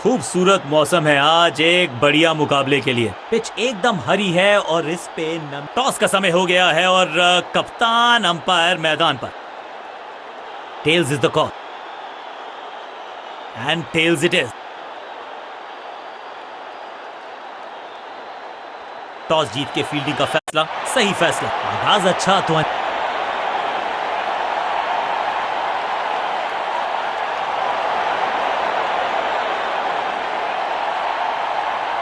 खूबसूरत मौसम है आज एक बढ़िया मुकाबले के लिए। पिच एकदम हरी है और इस पे टॉस का समय हो गया है और कप्तान अंपायर मैदान पर। Tails is the call and tails it is. Toss जीत के फील्डिंग का फैसला सही फैसला। आगाज अच्छा तो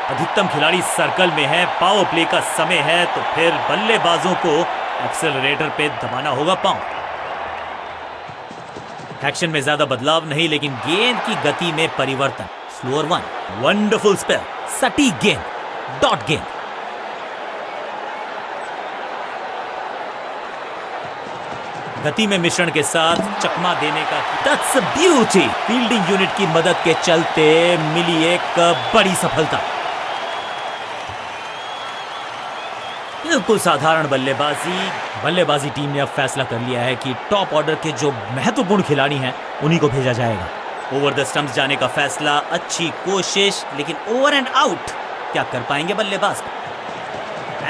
अधिकतम खिलाड़ी सर्कल में है, पावर प्ले का समय है तो फिर बल्लेबाजों को एक्सेलरेटर पे दबाना होगा पांव। एक्शन में ज्यादा बदलाव नहीं लेकिन गेंद की गति में परिवर्तन। स्लोअर वन, वंडरफुल स्पेल, सटीक गेंद, डॉट गेंद। गति में मिश्रण के साथ चकमा देने का दैट्स ब्यूटी। फील्डिंग यूनिट की मदद के चलते मिली एक बड़ी सफलता। बिल्कुल साधारण बल्लेबाजी टीम ने अब फैसला कर लिया है कि टॉप ऑर्डर के जो महत्वपूर्ण खिलाड़ी हैं उन्हीं को भेजा जाएगा। ओवर द स्टंप्स जाने का फैसला, अच्छी कोशिश लेकिन ओवर एंड आउट। क्या कर पाएंगे बल्लेबाज?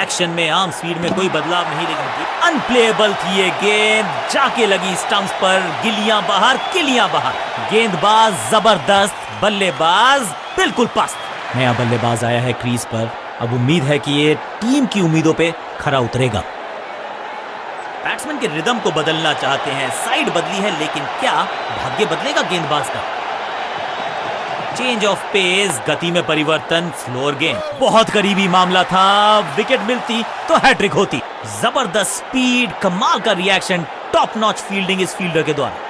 एक्शन में आर्म स्पीड में कोई बदलाव नहीं लेकिन अनप्लेएबल थी ये गेंद। जाके लगी स्टंप्स पर, गिलियां बाहर, किलियां बाहर। गेंदबाज जबरदस्त, बल्लेबाज बिल्कुल पस्त। नया बल्लेबाज आया है क्रीज पर। अब उम्मीद है कि ये टीम की उम्मीदों पे खरा उतरेगा। बैट्समैन के रिदम को बदलना चाहते हैं, साइड बदली है लेकिन क्या भाग्य बदलेगा गेंदबाज का? चेंज ऑफ पेस, गति में परिवर्तन, स्लोअर गेंद। बहुत करीबी मामला था, विकेट मिलती तो हैट्रिक होती। जबरदस्त स्पीड, कमाल का रिएक्शन, टॉप नॉच फील्डिंग इस फील्डर के द्वारा।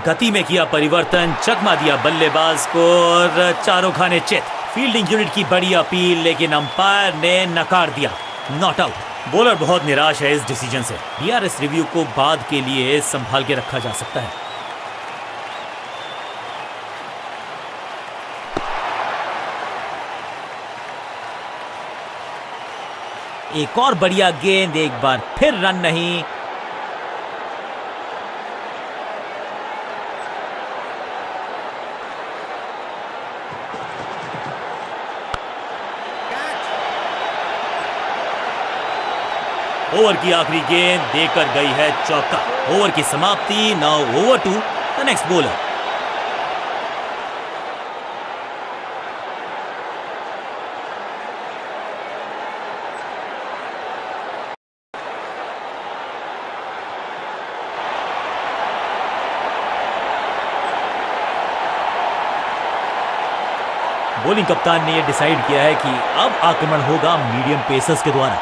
गति में किया परिवर्तन, चकमा दिया बल्लेबाज को और चारों खाने चित। फील्डिंग यूनिट की बड़ी अपील लेकिन अंपायर ने नकार दिया, नॉट आउट। बॉलर बहुत निराश है इस डिसीजन से। डीआरएस रिव्यू को बाद के लिए संभाल के रखा जा सकता है। एक और बढ़िया गेंद, एक बार फिर रन नहीं। ओवर की आखिरी गेंद देकर गई है चौका। ओवर की समाप्ति। Now over to the next bowler. Bowling कप्तान ने यह डिसाइड किया है कि अब आक्रमण होगा मीडियम पेसर्स के द्वारा।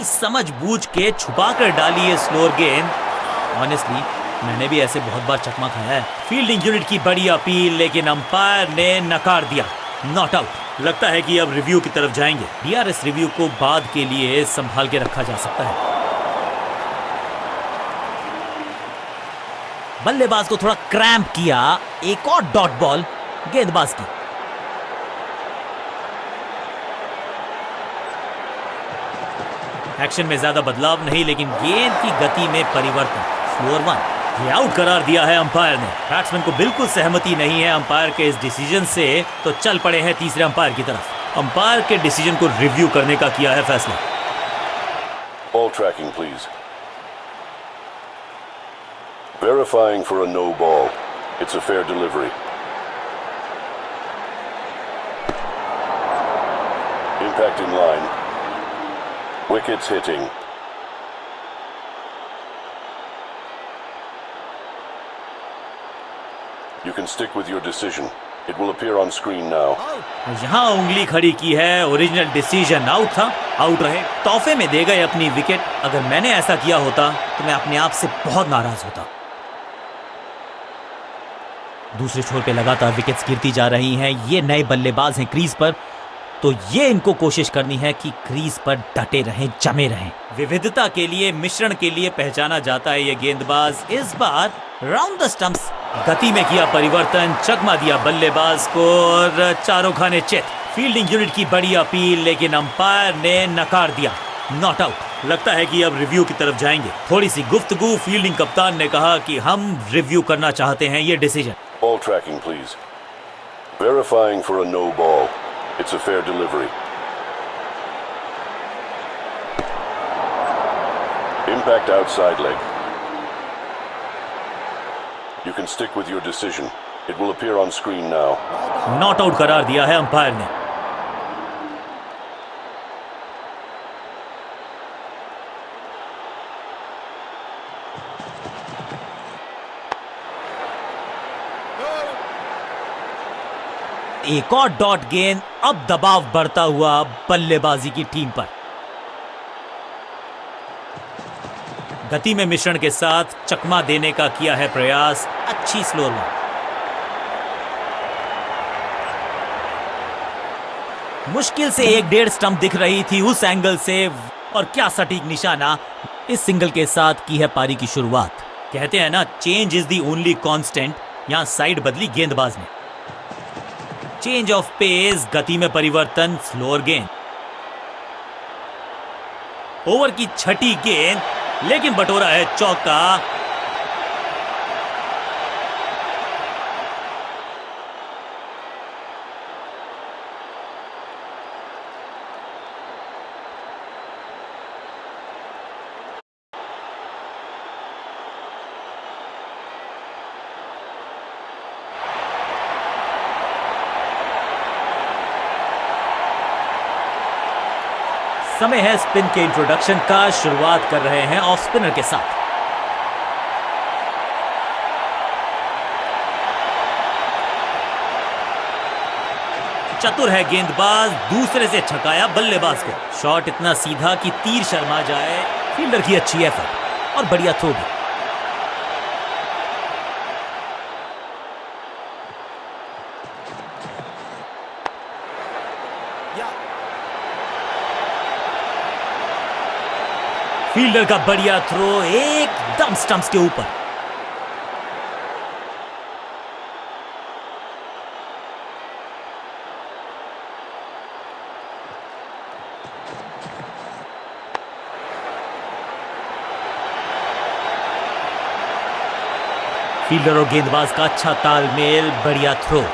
समझबूझ के छुपा कर डाली है स्लोअर गेंद। ऑनेस्टली मैंने भी ऐसे बहुत बार चकमा खाया है। फील्डिंग यूनिट की बड़ी अपील लेकिन अंपायर ने नकार दिया, नॉट आउट। लगता है कि अब रिव्यू की तरफ जाएंगे। डीआरएस रिव्यू को बाद के लिए संभाल के रखा जा सकता है। बल्लेबाज को थोड़ा क्रैम्प किया, एक और डॉट बॉल गेंदबाज की। एक्शन में ज्यादा बदलाव नहीं लेकिन गेंद की गति में परिवर्तन। स्लोअर वन, ये आउट करार दिया है अंपायर ने। बैट्समैन को बिल्कुल सहमति नहीं है अंपायर के इस डिसीजन से, तो चल पड़े हैं तीसरे अंपायर की तरफ। अंपायर के डिसीजन को रिव्यू करने का किया है फैसला। Ball tracking, please. Verifying for a no ball. It's a fair delivery. Impact in line. Wickets hitting. You can stick with your decision. It will appear on screen now. यहाँ उंगली खड़ी की है, ओरिजिनल डिसीजन आउट था, out रहे। तोहफे में दे गए अपनी विकेट। अगर मैंने ऐसा किया होता तो मैं अपने आप से बहुत नाराज होता। दूसरे छोर पे लगातार विकेट्स गिरती जा रही हैं। ये नए बल्लेबाज हैं क्रीज पर, तो ये इनको कोशिश करनी है कि क्रीज पर डटे रहें, जमे रहें। विविधता के लिए, मिश्रण के लिए पहचाना जाता है ये गेंदबाज। इस बार राउंड द स्टंप्स गति में किया परिवर्तन, चकमा दिया बल्लेबाज को और चारों खाने चित। फील्डिंग यूनिट की बड़ी अपील, लेकिन अंपायर ने नकार दिया, नॉट आउट। लगता है कि अब रिव्यू की तरफ जाएंगे। थोड़ी सी गुफ्तगू, फील्डिंग कप्तान ने कहा कि हम रिव्यू करना चाहते हैं ये decision. Ball tracking, please. Verifying for a no ball. It's a fair delivery. Impact outside leg. You can stick with your decision. It will appear on screen now. Not out करार दिया है umpire ने। एक और dot गेंद, अब दबाव बढ़ता हुआ बल्लेबाजी की टीम पर। गति में मिश्रण के साथ चकमा देने का किया है प्रयास। अच्छी स्लो बॉल। मुश्किल से 1.5 स्टंप दिख रही थी उस एंगल से, और क्या सटीक निशाना। इस सिंगल के साथ की है पारी की शुरुआत। कहते हैं ना, change is the only constant. यहां साइड बदली गेंदबाज ने। चेंज ऑफ पेस, गति में परिवर्तन, स्लोअर गेंद। ओवर की छठी गेंद, लेकिन बटोरा है चौका। समय है स्पिन के इंट्रोडक्शन का। शुरुआत कर रहे हैं ऑफ स्पिनर के साथ। चतुर है गेंदबाज, दूसरे से छकाया बल्लेबाज को। शॉट इतना सीधा कि तीर शर्मा जाए। फील्डर की अच्छी एफर्ट और बढ़िया थ्रो भी। फील्डर का बढ़िया थ्रो, एकदम स्टंप्स के ऊपर। फील्डर और गेंदबाज का अच्छा तालमेल, बढ़िया थ्रो।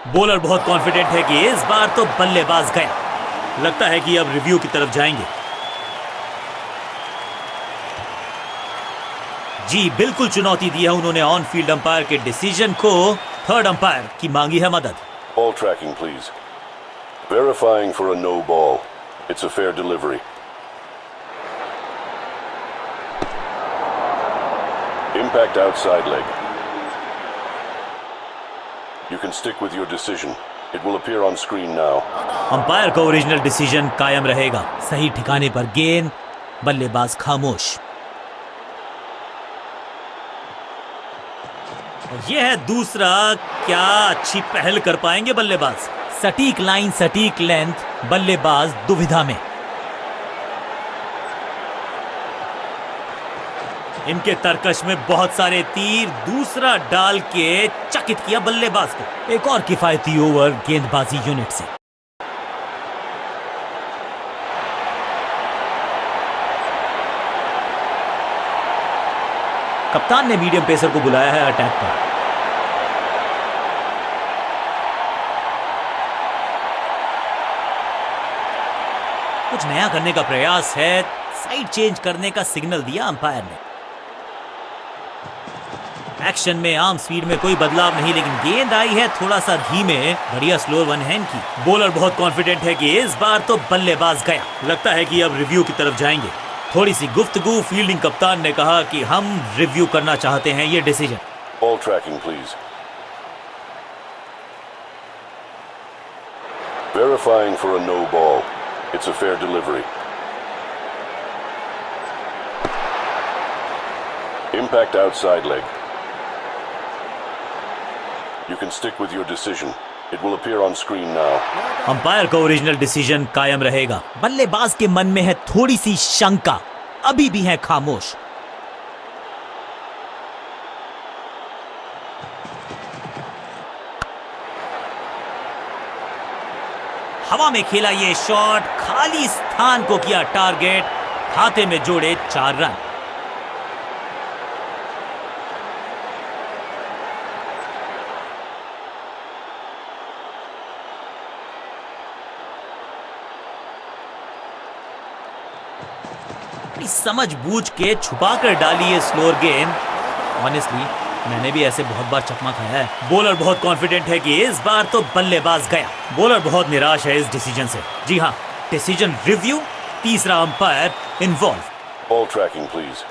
बॉलर बहुत कॉन्फिडेंट है कि इस बार तो बल्लेबाज गया। लगता है कि अब रिव्यू की तरफ जाएंगे। जी बिल्कुल चुनौती दी है उन्होंने ऑन फील्ड अंपायर के डिसीजन को। थर्ड अंपायर की मांगी है मदद। Ball tracking, please. Verifying for a no ball. It's a fair delivery. Impact outside leg. You can stick with your decision. It will appear on screen now. Umpire का original decision कायम रहेगा। सही ठिकाने पर गेंद, बल्लेबाज खामोश। यह है दूसरा। क्या अच्छी पहल कर पाएंगे बल्लेबाज। सटीक लाइन, सटीक लेंथ, बल्लेबाज दुविधा में। इनके तरकश में बहुत सारे तीर, दूसरा डाल के चकित किया बल्लेबाज को। एक और किफायती ओवर गेंदबाजी यूनिट से। कप्तान ने मीडियम पेसर को बुलाया है अटैक पर। कुछ नया करने का प्रयास है। साइड चेंज करने का सिग्नल दिया अंपायर ने। एक्शन में आर्म स्पीड में कोई बदलाव नहीं, लेकिन गेंद आई है थोड़ा सा धीमे। बढ़िया स्लोअर वन हैंड की। बॉलर बहुत कॉन्फिडेंट है कि इस बार तो बल्लेबाज गया। लगता है कि अब रिव्यू की तरफ जाएंगे। थोड़ी सी गुफ्तगू, फील्डिंग कप्तान ने कहा कि हम रिव्यू करना चाहते हैं ये decision. Ball tracking, please. Verifying for a no ball. It's a fair delivery. Impact outside leg. You can stick with your decision. It will appear on screen now. Umpire का ओरिजिनल डिसीजन कायम रहेगा। बल्लेबाज के मन में है थोड़ी सी शंका, अभी भी है खामोश। हवा में खेला ये शॉट, खाली स्थान को किया टारगेट, खाते में जोड़े 4 रन। समझ बूझ के छुपा कर डाली है स्लोअर गेंद। ऑनेस्टली मैंने भी ऐसे बहुत बार चकमा खाया है। बॉलर बहुत कॉन्फिडेंट है कि इस बार तो बल्लेबाज गया। बॉलर बहुत निराश है इस डिसीजन से। जी हाँ, डिसीजन रिव्यू, तीसरा umpire involve. Ball tracking, please.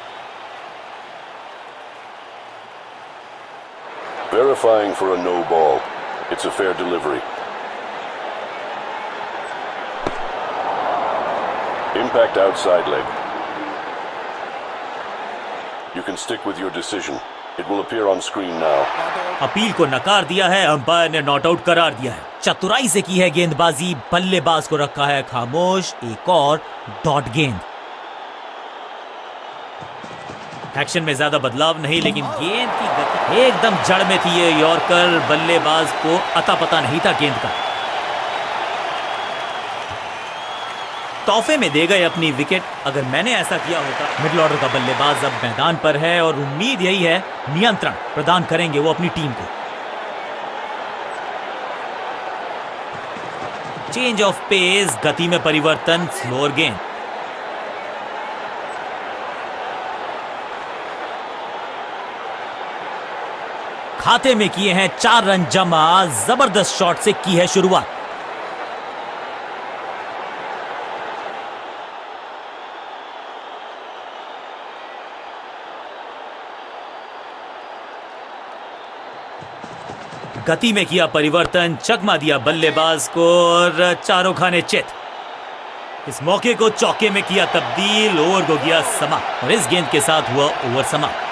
Verifying for a no ball. It's a fair delivery. Impact outside leg. You can stick with your decision. It will appear on screen now. Appeal को नकार दिया है, umpire ने not out करार दिया है। चतुराई से की है गेंदबाजी, बल्लेबाज को रखा है खामोश। एक और डॉट गेंद। एक्शन में ज्यादा बदलाव नहीं, लेकिन गेंद की गति एकदम जड़ में थी। ये यॉर्कर, बल्लेबाज को अता पता नहीं था गेंद का। तोहफे में दे गए अपनी विकेट। अगर मैंने ऐसा किया होता। मिडिल ऑर्डर का बल्लेबाज अब मैदान पर है और उम्मीद यही है नियंत्रण प्रदान करेंगे वो अपनी टीम को। चेंज ऑफ पेस, गति में परिवर्तन, स्लोअर गेंद। खाते में किए हैं 4 रन जमा। जबरदस्त शॉट से की है शुरुआत। गति में किया परिवर्तन, चकमा दिया बल्लेबाज को और चारों खाने चित। इस मौके को चौके में किया तब्दील। ओवर को गया समाप्त और इस गेंद के साथ हुआ ओवर समाप्त।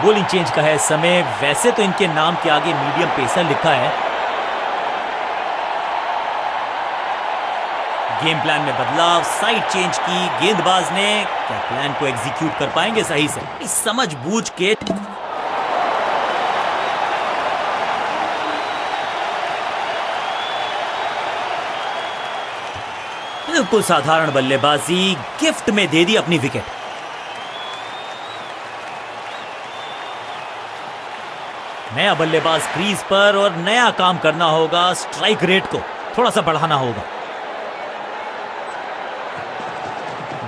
बॉलिंग चेंज का है समय। वैसे तो इनके नाम के आगे मीडियम पेसर लिखा है। गेम प्लान में बदलाव, साइड चेंज की गेंदबाज ने। क्या प्लान को एग्जीक्यूट कर पाएंगे सही से? इस समझ बूझ के बिल्कुल साधारण बल्लेबाजी, गिफ्ट में दे दी अपनी विकेट। नया बल्लेबाज क्रीज पर और नया काम करना होगा। स्ट्राइक रेट को थोड़ा सा बढ़ाना होगा।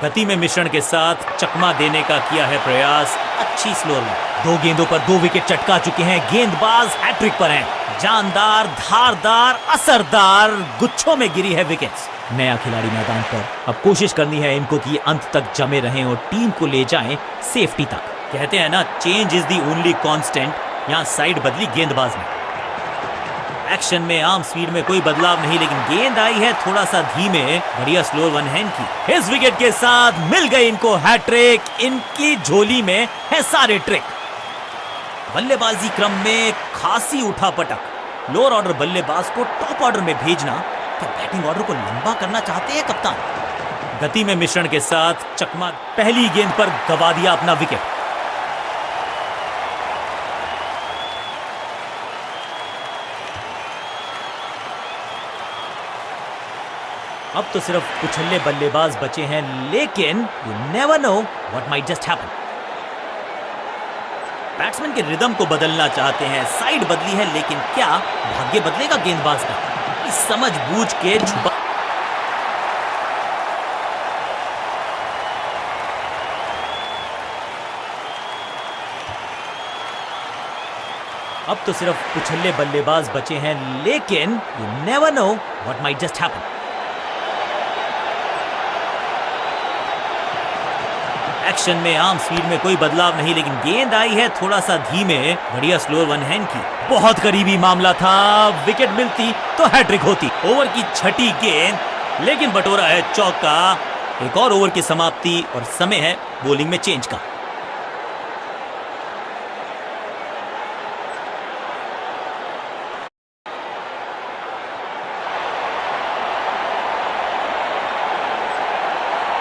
गति में मिश्रण के साथ चकमा देने का किया है प्रयास। अच्छी स्लोअर में 2 गेंदों पर 2 विकेट चटका चुके हैं। गेंदबाज हैट्रिक पर हैं। जानदार, धारदार, असरदार गुच्छों में गिरी है विकेट्स। नया खिलाड़ी मैदान पर। अब कोशिश करनी है इनको कि अंत तक जमे रहें और टीम को ले जाएं सेफ्टी तक। कहते हैं ना, change is the only constant. यहां साइड बदली गेंदबाज ने। एक्शन में आम स्पीड में कोई बदलाव नहीं, लेकिन गेंद आई है थोड़ा सा धीमे। बढ़िया स्लोअर वन हैंड की। इस विकेट के साथ मिल गई इनको हैट्रिक। इनकी झोली में है सारे ट्रिक। बल्लेबाजी क्रम में खासी उठापटक। लोअर ऑर्डर बल्लेबाज को टॉप ऑर्डर में भेजना। क्या बैटिंग ऑर्डर को लंबा करना चाहते हैं कप्तान? गति में मिश्रण के साथ चकमा। पहली गेंद पर गवा दिया अपना विकेट। अब तो सिर्फ उछल्ले बल्लेबाज बचे हैं, लेकिन you never know what might just happen. Batsman के रिदम को बदलना चाहते हैं। साइड बदली है, लेकिन क्या भाग्य बदलेगा गेंदबाज का? इस समझ बूझ के छुपा। अब तो सिर्फ उछल्ले बल्लेबाज बचे हैं, लेकिन you never know what might just happen. Action में आर्म स्पीड में कोई बदलाव नहीं, लेकिन गेंद आई है थोड़ा सा धीमे। बढ़िया स्लोअर वन हैंड की, बहुत करीबी मामला था। विकेट मिलती तो हैट्रिक होती। ओवर की छठी गेंद, लेकिन बटोरा है चौका। एक और ओवर की समाप्ति और समय है बॉलिंग में चेंज का।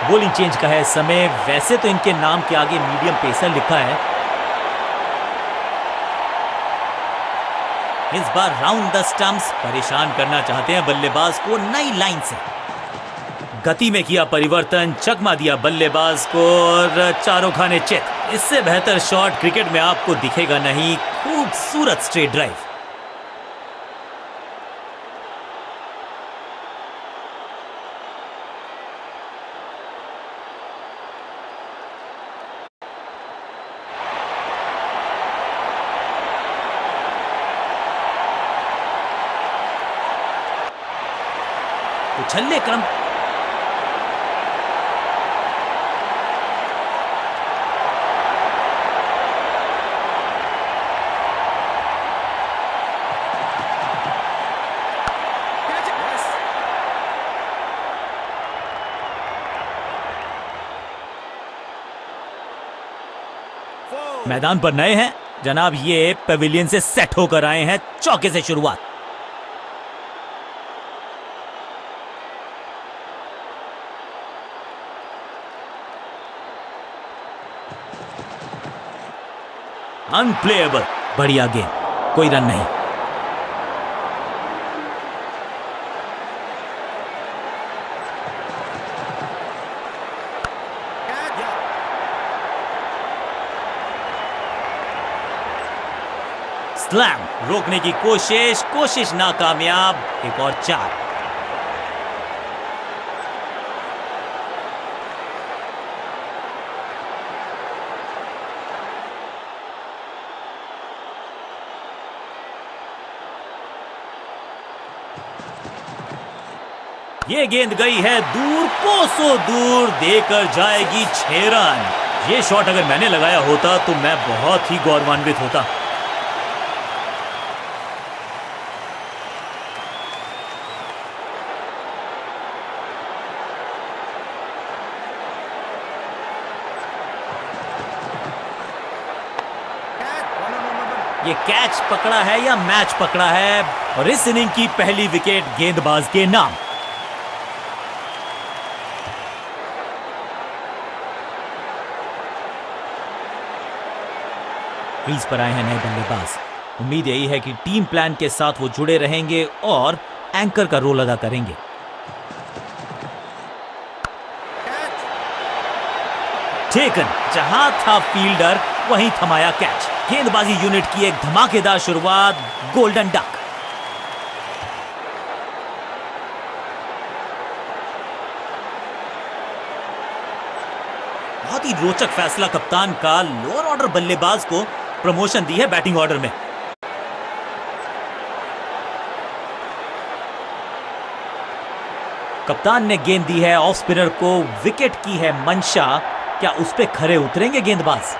बॉलिंग चेंज का है समय। वैसे तो इनके नाम के आगे मीडियम पेसर लिखा है, इस बार राउंड द स्टंप्स परेशान करना चाहते हैं बल्लेबाज को नई लाइन से। गति में किया परिवर्तन, चकमा दिया बल्लेबाज को और चारों खाने चेक। इससे बेहतर शॉट क्रिकेट में आपको दिखेगा नहीं। खूबसूरत स्ट्रेट ड्राइव। उछल्ले क्रम मैदान पर नए हैं जनाब, ये पेविलियन से सेट होकर आए हैं। चौके से शुरुआत। अनप्लेएबल। बढ़िया गेंद, कोई रन नहीं। स्लैम, रोकने की कोशिश नाकामयाब। एक और 4। ये गेंद गई है दूर, कोसों दूर, देकर जाएगी 6 रन। ये शॉट अगर मैंने लगाया होता तो मैं बहुत ही गौरवान्वित होता। ये कैच पकड़ा है या मैच पकड़ा है, और इस इनिंग की पहली विकेट गेंदबाज के नाम। क्रीज पर आए हैं नए बल्लेबाज। उम्मीद यही है कि टीम प्लान के साथ वो जुड़े रहेंगे और एंकर का रोल अदा करेंगे। टेकन, जहां था फील्डर वहीं थमाया कैच। गेंदबाजी यूनिट की एक धमाकेदार शुरुआत। Golden duck. बहुत ही रोचक फैसला कप्तान का। लोअर ऑर्डर बल्लेबाज को प्रमोशन दी है बैटिंग ऑर्डर में। कप्तान ने गेंद दी है ऑफ स्पिनर को। विकेट की है मंशा, क्या उस पे खरे उतरेंगे गेंदबाज?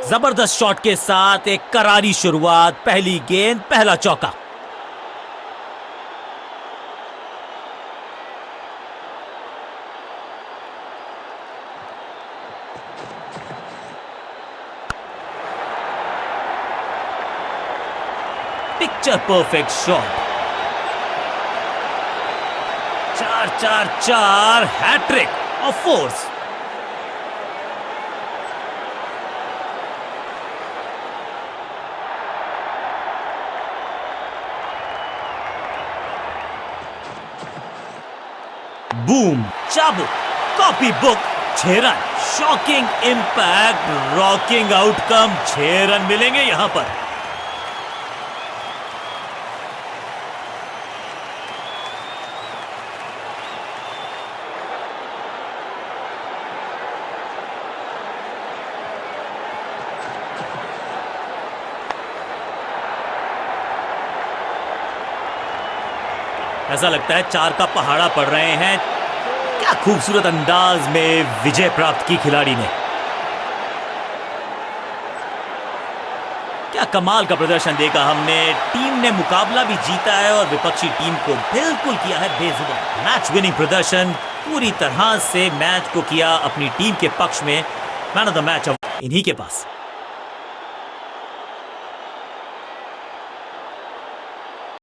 जबरदस्त शॉट के साथ एक करारी शुरुआत। पहली गेंद, पहला चौका। Picture perfect shot. 4-4-4 hat trick of fours. Boom, चाबुक, copybook, 6 run. Shocking impact, rocking outcome. 6 run मिलेंगे यहां पर। ऐसा लगता है 4 का पहाड़ा पड़ रहे हैं। क्या खूबसूरत अंदाज में विजय प्राप्त की खिलाड़ी ने। क्या कमाल का प्रदर्शन देखा हमने। टीम ने मुकाबला भी जीता है और विपक्षी टीम को बिल्कुल किया है बेजुबान। मैच विनिंग प्रदर्शन, पूरी तरह से मैच को किया अपनी टीम के पक्ष में। मैन ऑफ द मैच इन्हीं के पास।